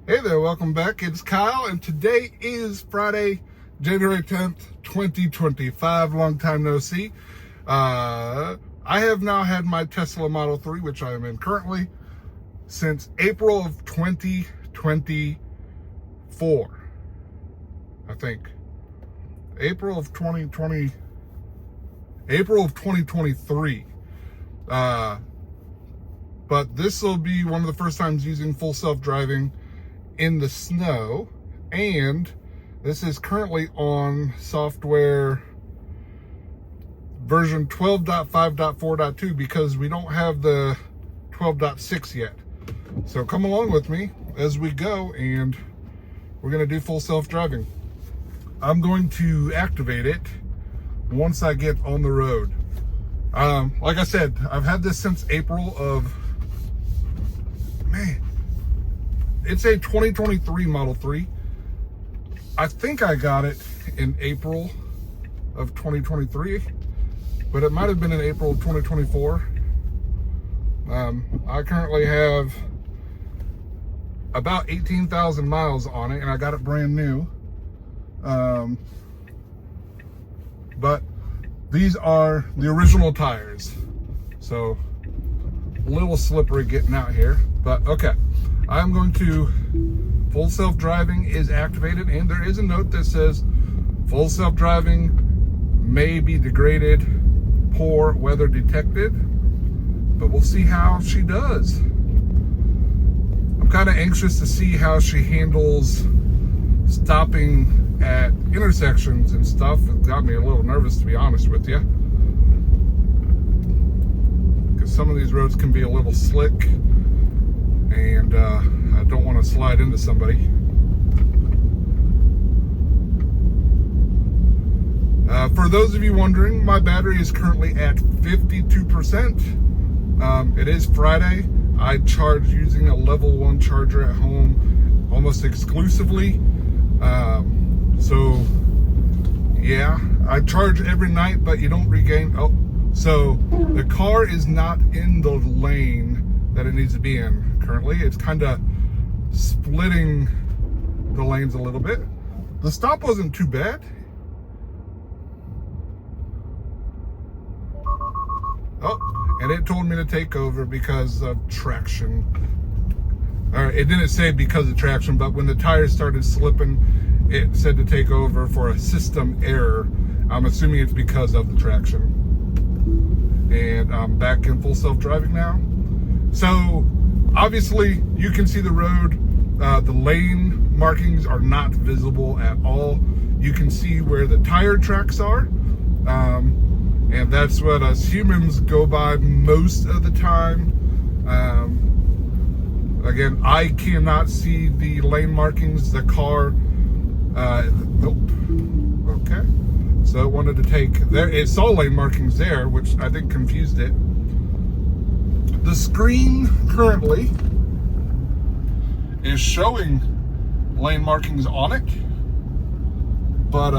Hey there, welcome back. It's Kyle, and today is Friday, January 10th, 2025. Long time no see. I have now had my Tesla Model 3, which I am in currently, since April of 2024. I think. April of 2023. But this will be one of the first times using full self-driving in the snow, and this is currently on software version 12.5.4.2 because we don't have the 12.6 yet. So come along with me as we go, and we're going to do full self-driving. I'm going to activate it once I get on the road. Like I said, I've had this since April of, it's a 2023 Model 3. I think I got it in April of 2023, but it might have been in April of 2024. I currently have about 18,000 miles on it, and I got it brand new. But these are the original tires, so a little slippery getting out here, but okay. I'm going to, full self-driving is activated, and there is a note that says full self-driving may be degraded, poor weather detected, but we'll see how she does. I'm kind of anxious to see how she handles stopping at intersections and stuff. It got me a little nervous, to be honest with you, because some of these roads can be a little slick, and I don't want to slide into somebody. For those of you wondering, my battery is currently at 52%. It is Friday. I charge using a level 1 charger at home almost exclusively. So yeah, I charge every night, but you don't regain. Oh, so the car is not in the lane that it needs to be in currently. It's kind of splitting the lanes a little bit. The stop wasn't too bad. Oh, and it told me to take over because of traction. Or it didn't say because of traction, but when the tires started slipping, it said to take over for a system error. I'm assuming it's because of the traction. And I'm back in full self-driving now. So obviously you can see the road. The lane markings are not visible at all. You can see where the tire tracks are. And that's what us humans go by most of the time. Again, I cannot see the lane markings. The car, nope. Okay. So it wanted to take there. It saw lane markings there, which I think confused it. The screen currently is showing lane markings on it, but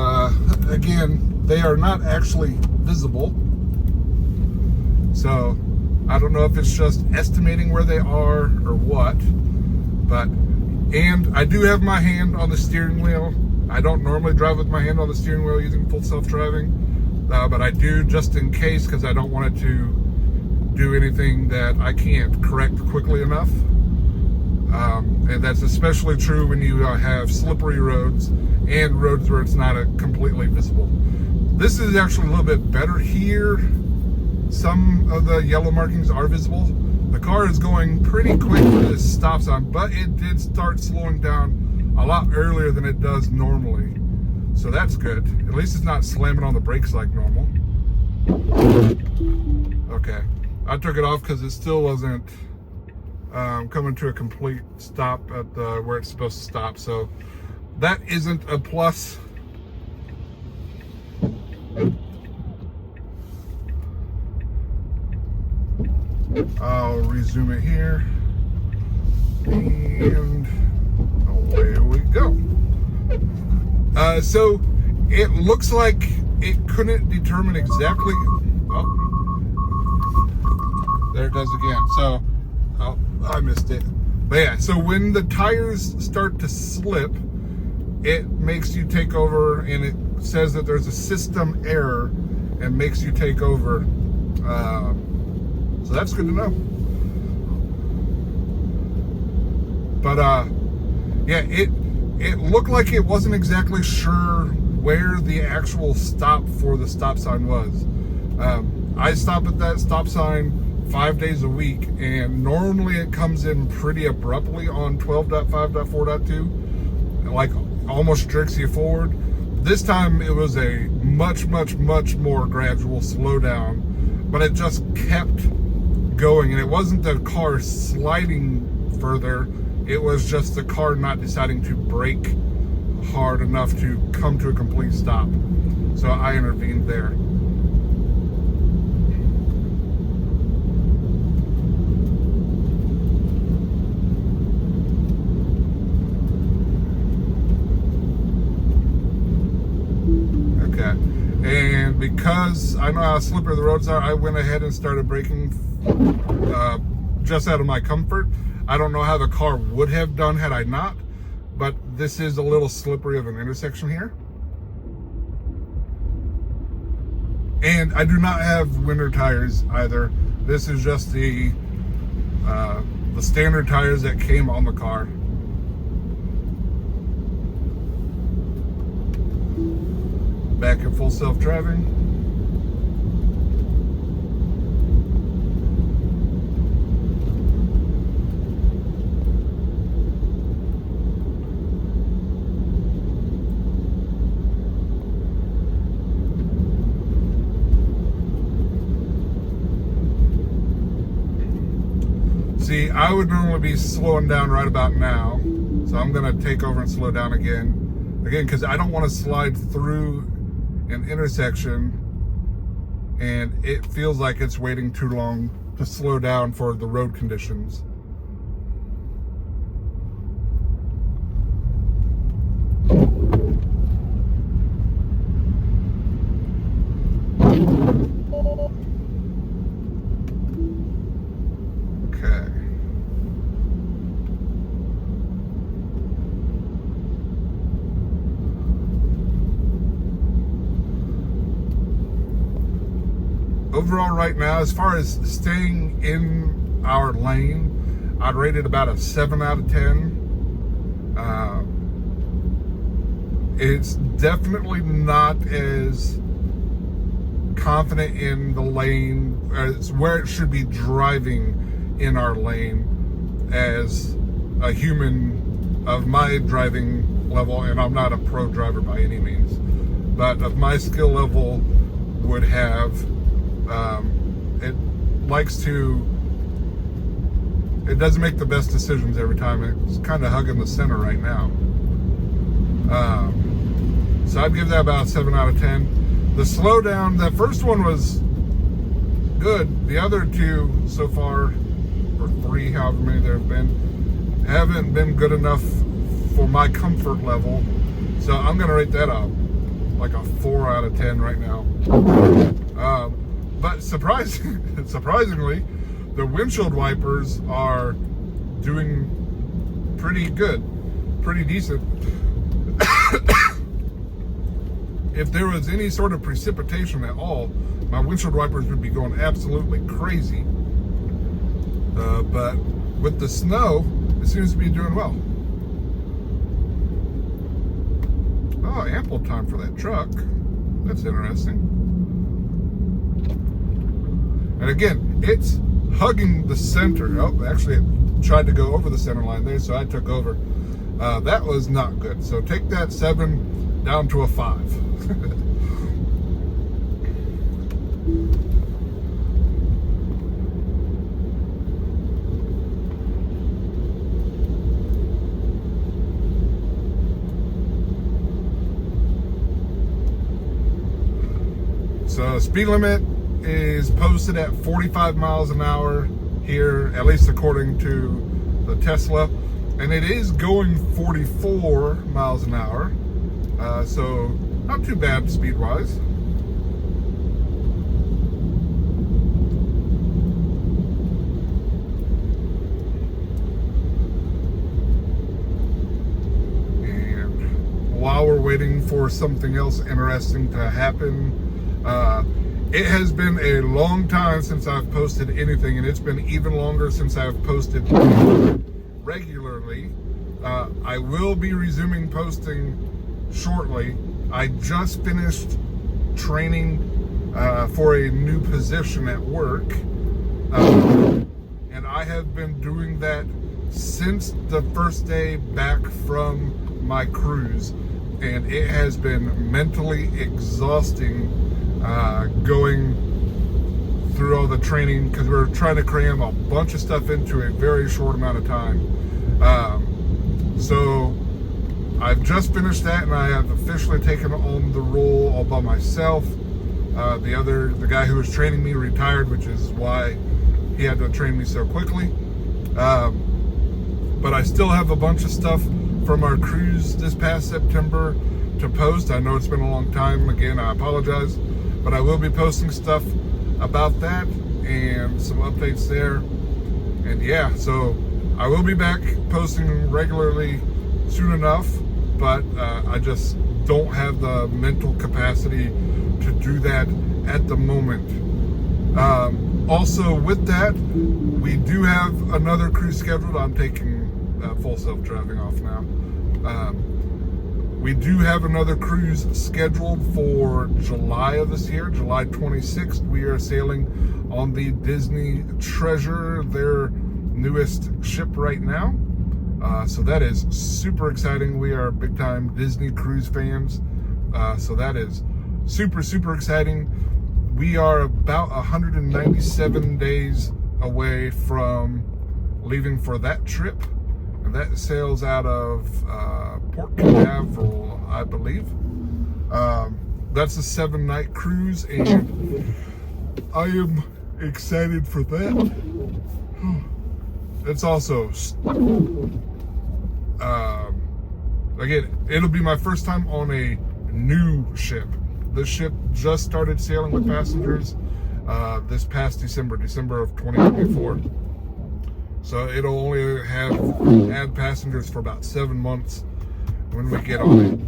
again, they are not actually visible. So I don't know if it's just estimating where they are or what, but, and I do have my hand on the steering wheel. I don't normally drive with my hand on the steering wheel using full self-driving, but I do just in case, because I don't want it to do anything that I can't correct quickly enough. And that's especially true when you have slippery roads and roads where it's not completely visible. This is actually a little bit better here. Some of the yellow markings are visible. The car is going pretty quick for this stop sign, but it did start slowing down a lot earlier than it does normally. So that's good. At least it's not slamming on the brakes like normal. Okay. I took it off because it still wasn't coming to a complete stop at where it's supposed to stop. So that isn't a plus. I'll resume it here, and away we go. So it looks like it couldn't determine exactly. Oh, there it goes again. So, oh, I missed it. But yeah, so when the tires start to slip, it makes you take over, and it says that there's a system error and makes you take over. So that's good to know. But yeah, it looked like it wasn't exactly sure where the actual stop for the stop sign was. I stop at that stop sign 5 days a week, and normally it comes in pretty abruptly on 12.5.4.2, like almost jerks you forward. This time it was a much more gradual slowdown, but it just kept going, and it wasn't the car sliding further, it was just the car not deciding to brake hard enough to come to a complete stop. So I intervened there. Okay, and because I know how slippery the roads are, I went ahead and started braking just out of my comfort. I don't know how the car would have done had I not, but this is a little slippery of an intersection here. And I do not have winter tires either. This is just the standard tires that came on the car. Back in full self-driving. See, I would normally be slowing down right about now, so I'm gonna take over and slow down again, because I don't want to slide through an intersection and it feels like it's waiting too long to slow down for the road conditions. Overall right now, as far as staying in our lane, I'd rate it about a 7 out of 10. It's definitely not as confident in the lane, as where it should be driving in our lane, as a human of my driving level, and I'm not a pro driver by any means, but of my skill level would have. It doesn't make the best decisions every time. It's kind of hugging the center right now. So I'd give that about 7 out of 10. The slowdown, that first one was good. The other two so far, or three, however many there have been, haven't been good enough for my comfort level. So I'm going to rate that up like a 4 out of 10 right now. But surprisingly, the windshield wipers are doing pretty good, pretty decent. If there was any sort of precipitation at all, my windshield wipers would be going absolutely crazy. But with the snow, it seems to be doing well. Oh, ample time for that truck. That's interesting. And again, it's hugging the center. Oh, actually, it tried to go over the center line there, so I took over. That was not good. So take that 7 down to a 5. So speed limit is posted at 45 miles an hour here, at least according to the Tesla, and it is going 44 miles an hour, so not too bad speed wise. while we're waiting for something else interesting to happen. It has been a long time since I've posted anything, and it's been even longer since I've posted regularly. I will be resuming posting shortly. I just finished training for a new position at work, and I have been doing that since the first day back from my cruise, and it has been mentally exhausting going through all the training, because we're trying to cram a bunch of stuff into a very short amount of time. So I've just finished that, and I have officially taken on the role all by myself. The guy who was training me retired, which is why he had to train me so quickly. But I still have a bunch of stuff from our cruise this past September to post. I know it's been a long time. Again, I apologize, but I will be posting stuff about that and some updates there. And yeah, so I will be back posting regularly soon enough, but I just don't have the mental capacity to do that at the moment. Also, with that, we do have another cruise scheduled. I'm taking full self-driving off now. We do have another cruise scheduled for July of this year, July 26th. We are sailing on the Disney Treasure, their newest ship right now. So that is super exciting. We are big time Disney cruise fans. So that is super, super exciting. We are about 197 days away from leaving for that trip. And that sails out of Port Canaveral, I believe. That's a 7-night cruise, and I am excited for that. It's also, again, it'll be my first time on a new ship. The ship just started sailing with passengers this past December of 2024. So it'll only have passengers for about 7 months when we get on it.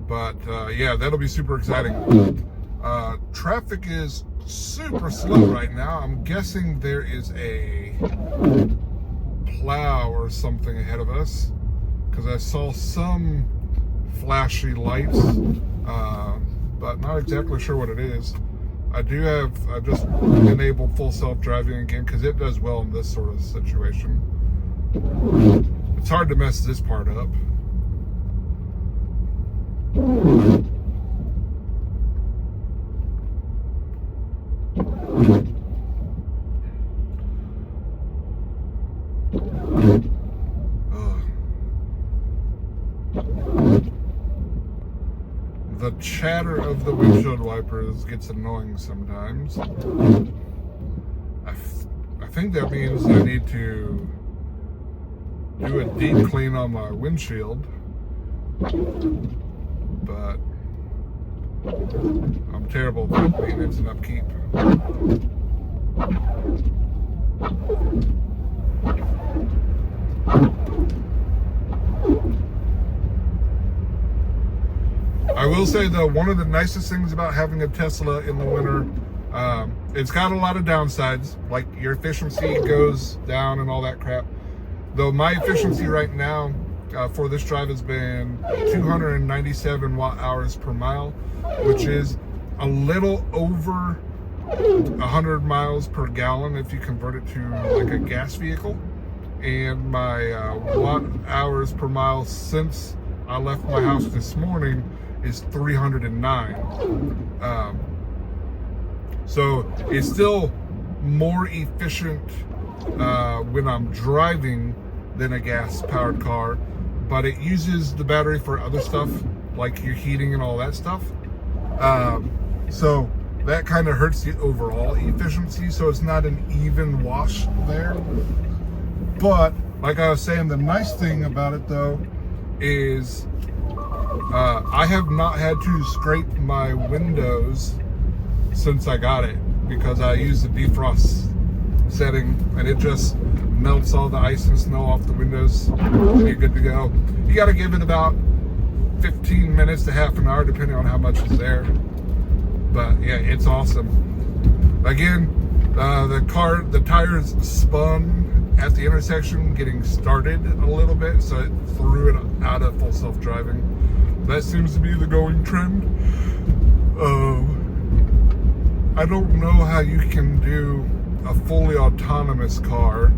But yeah, that'll be super exciting. Traffic is super slow right now. I'm guessing there is a plow or something ahead of us, because I saw some flashy lights, but not exactly sure what it is. I've just enabled full self-driving again, because it does well in this sort of situation. It's hard to mess this part up. The chatter of the windshield wipers gets annoying sometimes. I think that means I need to do a deep clean on my windshield, but I'm terrible with maintenance and upkeep. I will say though, one of the nicest things about having a Tesla in the winter, it's got a lot of downsides, like your efficiency goes down and all that crap. Though my efficiency right now for this drive has been 297 watt-hours per mile, which is a little over 100 miles per gallon if you convert it to like a gas vehicle. And my watt-hours per mile since I left my house this morning is 309. So it's still more efficient when I'm driving than a gas-powered car, but it uses the battery for other stuff, like your heating and all that stuff. So that kind of hurts the overall efficiency, so it's not an even wash there. But like I was saying, the nice thing about it though is I have not had to scrape my windows since I got it, because I use the defrost setting and it just melts all the ice and snow off the windows and you're good to go. You got to give it about 15 minutes to half an hour, depending on how much is there. But yeah, it's awesome. Again, the tires spun at the intersection getting started a little bit, so it threw it out of full self-driving. That seems to be the going trend. I don't know how you can do a fully autonomous car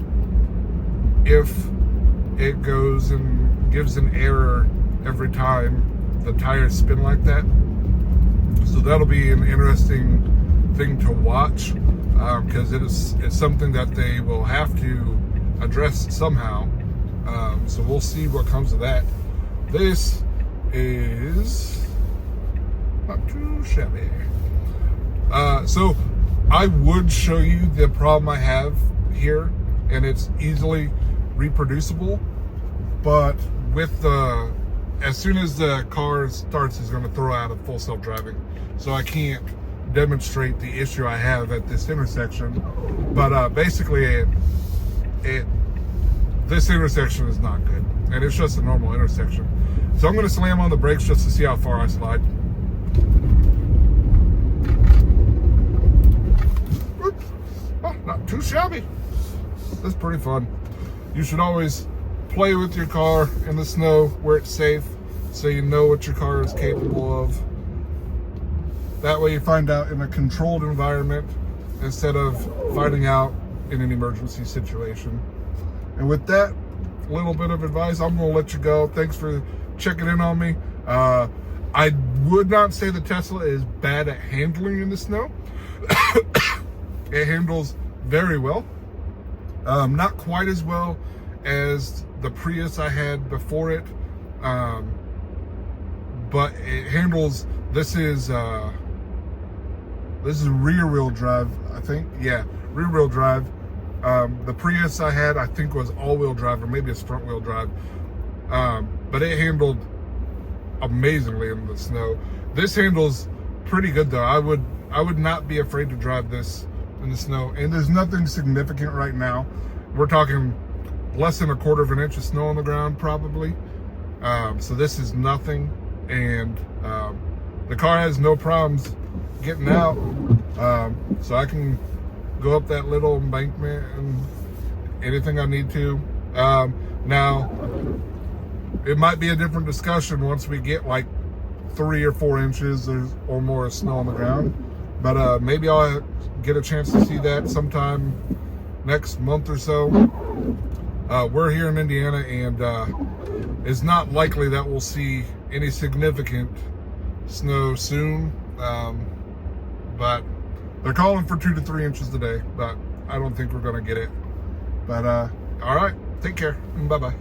if it goes and gives an error every time the tires spin like that. So that'll be an interesting thing to watch, because it's something that they will have to address somehow. So we'll see what comes of that. This is not too shabby. So I would show you the problem I have here, and it's easily reproducible, but with as soon as the car starts, it's going to throw out of full self-driving, so I can't demonstrate the issue I have at this intersection. But basically this intersection is not good, and it's just a normal intersection. So I'm going to slam on the brakes just to see how far I slide. Not too shabby. That's pretty fun. You should always play with your car in the snow where it's safe, so you know what your car is capable of. That way you find out in a controlled environment instead of finding out in an emergency situation. And with that little bit of advice, I'm going to let you go. Thanks for checking in on me. I would not say the Tesla is bad at handling in the snow. It handles very well. Not quite as well as the Prius I had before it, but it handles. This is rear wheel drive, I think. Yeah, rear wheel drive. The Prius I had, I think, was all wheel drive, or maybe it's front wheel drive. But it handled amazingly in the snow. This handles pretty good though. I would not be afraid to drive this in the snow, and there's nothing significant right now. We're talking less than 1/4 of an inch of snow on the ground probably. So this is nothing, and the car has no problems getting out. So I can go up that little embankment and anything I need to. Now it might be a different discussion once we get like 3 or 4 inches or more of snow on the ground, but maybe I'll get a chance to see that sometime next month or so. We're here in Indiana, and it's not likely that we'll see any significant snow soon, but they're calling for 2 to 3 inches today, but I don't think we're gonna get it. But all right, take care. Bye-bye.